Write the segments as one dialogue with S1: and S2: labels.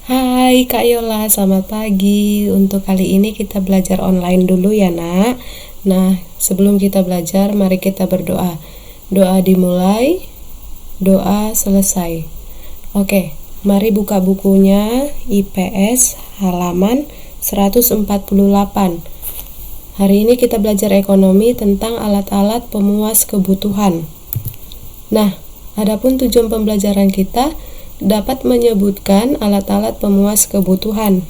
S1: Hai Kak Yola, selamat pagi. Untuk kali ini kita belajar online dulu ya nak. Nah, sebelum kita belajar, mari kita berdoa. Doa dimulai, doa selesai. Oke, mari buka bukunya IPS halaman 148. Hari ini kita belajar ekonomi tentang alat-alat pemuas kebutuhan. Nah, adapun tujuan pembelajaran kita dapat menyebutkan alat-alat pemuas kebutuhan.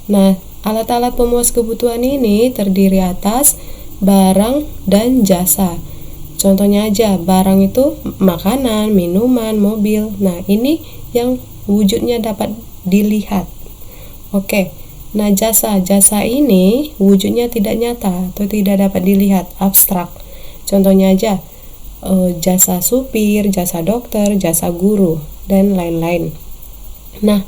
S1: Nah, alat-alat pemuas kebutuhan ini terdiri atas barang dan jasa. Contohnya aja, barang itu makanan, minuman, mobil. Nah, ini yang wujudnya dapat dilihat. Oke. Nah, jasa ini wujudnya tidak nyata atau tidak dapat dilihat, abstrak. Contohnya aja, jasa supir, jasa dokter, jasa guru, dan lain-lain. Nah,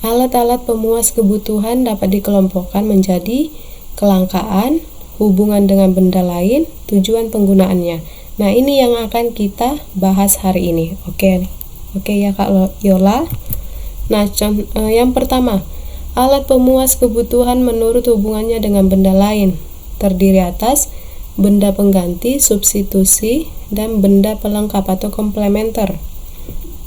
S1: alat-alat pemuas kebutuhan dapat dikelompokkan menjadi kelangkaan, hubungan dengan benda lain, tujuan penggunaannya. Nah, ini yang akan kita bahas hari ini. Oke ya Kak Yola. Nah, yang pertama, alat pemuas kebutuhan menurut hubungannya dengan benda lain terdiri atas benda pengganti, substitusi, dan benda pelengkap atau komplementer.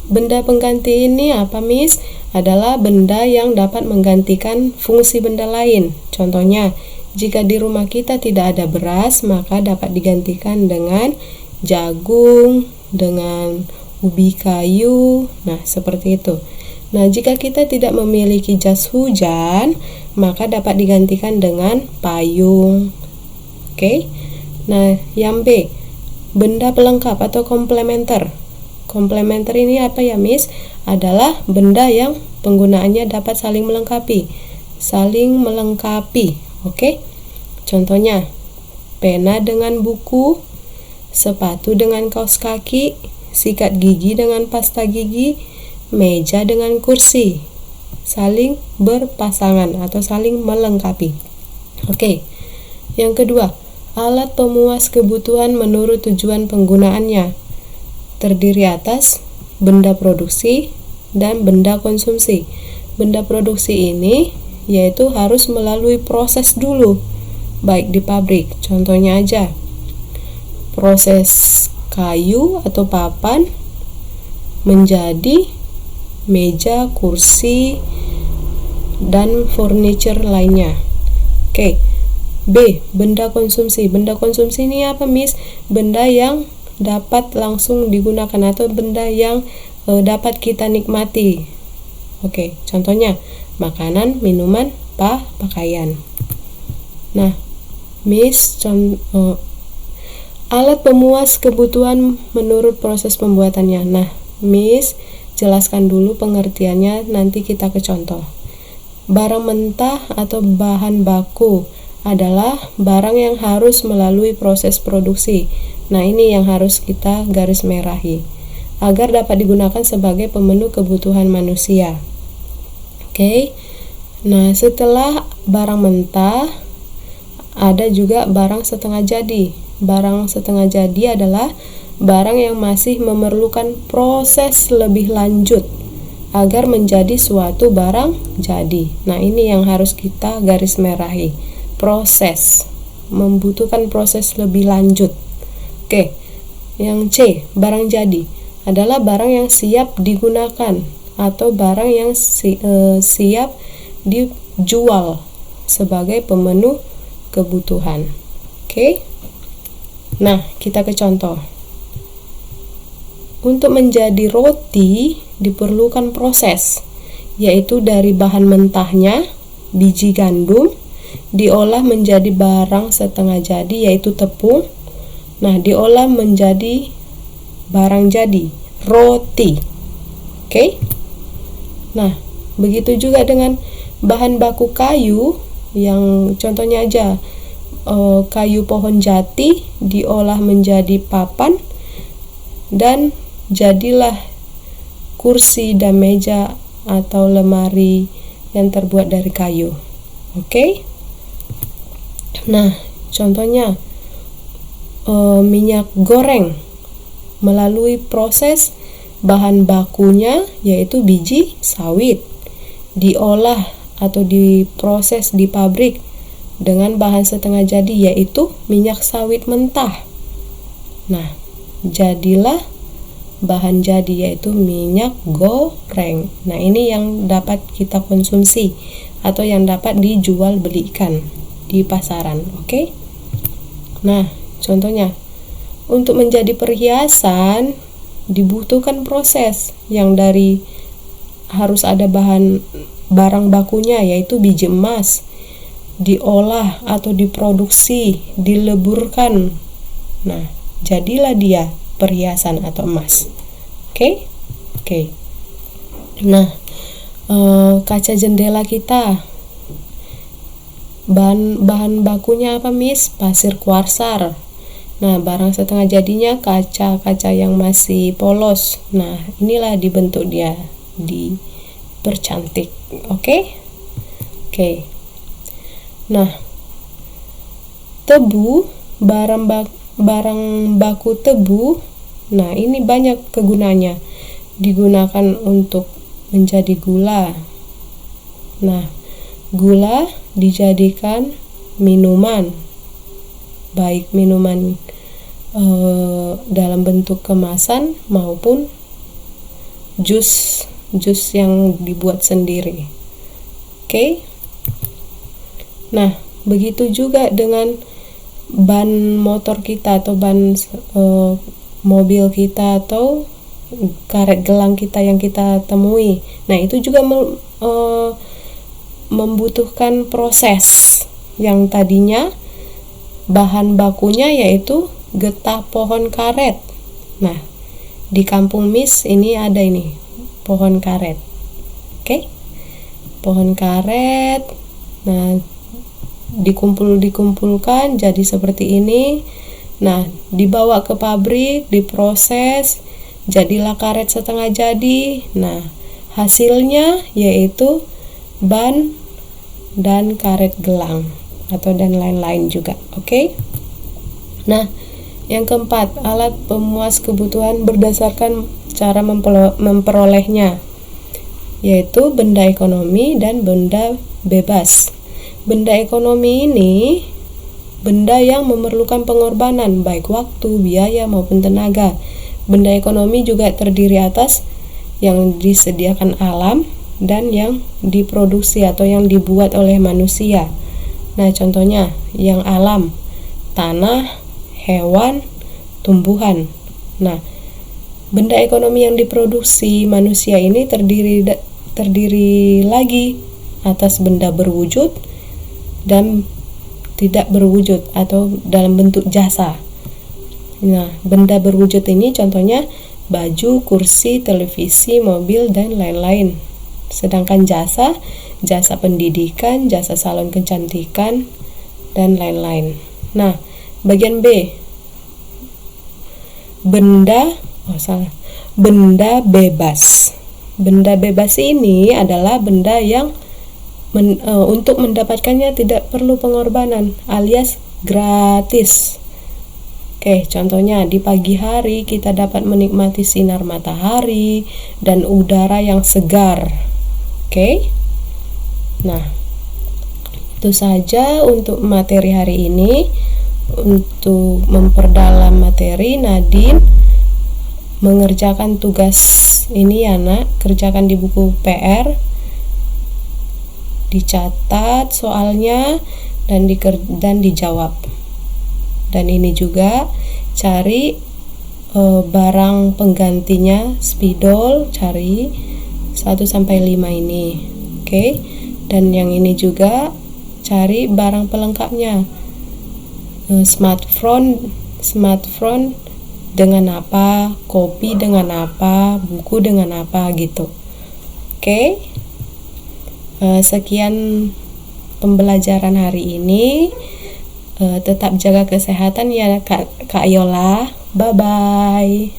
S1: Benda pengganti ini apa, Miss? Adalah benda yang dapat menggantikan fungsi benda lain. Contohnya, jika di rumah kita tidak ada beras, maka dapat digantikan dengan jagung, dengan ubi kayu. Nah, seperti itu. Nah, jika kita tidak memiliki jas hujan, maka dapat digantikan dengan payung. Oke. Nah, yang B, benda pelengkap atau komplementer. Komplementer ini apa ya, Miss? Adalah benda yang penggunaannya dapat saling melengkapi. Oke? Contohnya, pena dengan buku, sepatu dengan kaos kaki, sikat gigi dengan pasta gigi, meja dengan kursi. Saling berpasangan atau saling melengkapi. Oke. Yang kedua, alat pemuas kebutuhan menurut tujuan penggunaannya terdiri atas benda produksi dan benda konsumsi. Benda produksi ini yaitu harus melalui proses dulu, baik di pabrik. Contohnya aja, proses kayu atau papan menjadi meja, kursi, dan furniture lainnya. Oke. B, benda konsumsi. Benda konsumsi ini apa, Miss? Benda yang dapat langsung digunakan atau benda yang dapat kita nikmati. Oke, contohnya makanan, minuman, pakaian. Nah, Miss, alat pemuas kebutuhan menurut proses pembuatannya. Nah, Miss, jelaskan dulu pengertiannya, nanti kita ke contoh. Barang mentah atau bahan baku adalah barang yang harus melalui proses produksi. Nah, ini yang harus kita garis merahi agar dapat digunakan sebagai pemenuh kebutuhan manusia. Oke. Nah, setelah barang mentah ada juga barang setengah jadi. Barang setengah jadi adalah barang yang masih memerlukan proses lebih lanjut agar menjadi suatu barang jadi. Nah, ini yang harus kita garis merahi. Proses, membutuhkan proses lebih lanjut. Oke. Yang C, barang jadi adalah barang yang siap digunakan atau barang yang siap dijual sebagai pemenuh kebutuhan. Oke. Nah, kita ke contoh. Untuk menjadi roti diperlukan proses, yaitu dari bahan mentahnya, biji gandum, diolah menjadi barang setengah jadi, yaitu tepung. Nah, diolah menjadi barang jadi, roti. Oke? Nah, begitu juga dengan bahan baku kayu, yang contohnya aja kayu pohon jati diolah menjadi papan dan jadilah kursi dan meja atau lemari yang terbuat dari kayu. Oke? Nah, contohnya minyak goreng melalui proses bahan bakunya yaitu biji sawit diolah atau diproses di pabrik dengan bahan setengah jadi, yaitu minyak sawit mentah. Nah, jadilah bahan jadi, yaitu minyak goreng. Nah, ini yang dapat kita konsumsi atau yang dapat dijual belikan di pasaran. Oke? Nah, contohnya, untuk menjadi perhiasan dibutuhkan proses yang dari harus ada barang bakunya, yaitu biji emas, diolah atau diproduksi, dileburkan. Nah, jadilah dia perhiasan atau emas. Oke. Nah, kaca jendela kita, bahan bakunya apa, Miss? Pasir kuarsar. Nah, barang setengah jadinya kaca yang masih polos. Nah, inilah dibentuk dia, dipercantik. Oke. Nah, tebu, barang baku tebu. Nah, ini banyak kegunaannya. Digunakan untuk menjadi gula. Nah, gula dijadikan minuman, baik minuman dalam bentuk kemasan maupun jus yang dibuat sendiri. Oke. Nah, begitu juga dengan ban motor kita atau ban mobil kita atau karet gelang kita yang kita temui. Nah, itu juga membutuhkan proses yang tadinya bahan bakunya yaitu getah pohon karet. Nah, di kampung Miss ini ada ini pohon karet. Oke? Pohon karet. Nah, dikumpulkan jadi seperti ini. Nah, dibawa ke pabrik, diproses, jadilah karet setengah jadi. Nah, hasilnya yaitu ban dan karet gelang atau dan lain-lain juga. Oke? Nah, yang keempat, alat pemuas kebutuhan berdasarkan cara memperolehnya, yaitu benda ekonomi dan benda bebas. Benda ekonomi ini benda yang memerlukan pengorbanan baik waktu, biaya maupun tenaga. Benda ekonomi juga terdiri atas yang disediakan alam dan yang diproduksi atau yang dibuat oleh manusia. Nah, contohnya yang alam, tanah, hewan, tumbuhan. Nah, benda ekonomi yang diproduksi manusia ini terdiri lagi atas benda berwujud dan tidak berwujud atau dalam bentuk jasa. Nah, benda berwujud ini contohnya baju, kursi, televisi, mobil, dan lain-lain. Sedangkan jasa pendidikan, jasa salon kecantikan, dan lain-lain. Nah, bagian B, benda bebas. Benda bebas ini adalah benda yang untuk mendapatkannya tidak perlu pengorbanan alias gratis. Oke, contohnya di pagi hari kita dapat menikmati sinar matahari dan udara yang segar. Oke. Nah, itu saja untuk materi hari ini. Untuk memperdalam materi, Nadine mengerjakan tugas ini ya, Nak. Kerjakan di buku PR. Dicatat soalnya dan dijawab. Dan ini juga cari barang penggantinya spidol, cari 1-5 ini. Oke. Dan yang ini juga cari barang pelengkapnya. Smartphone dengan apa, kopi dengan apa, buku dengan apa gitu. Oke. Sekian pembelajaran hari ini. Tetap jaga kesehatan ya Kak Yola. Bye bye.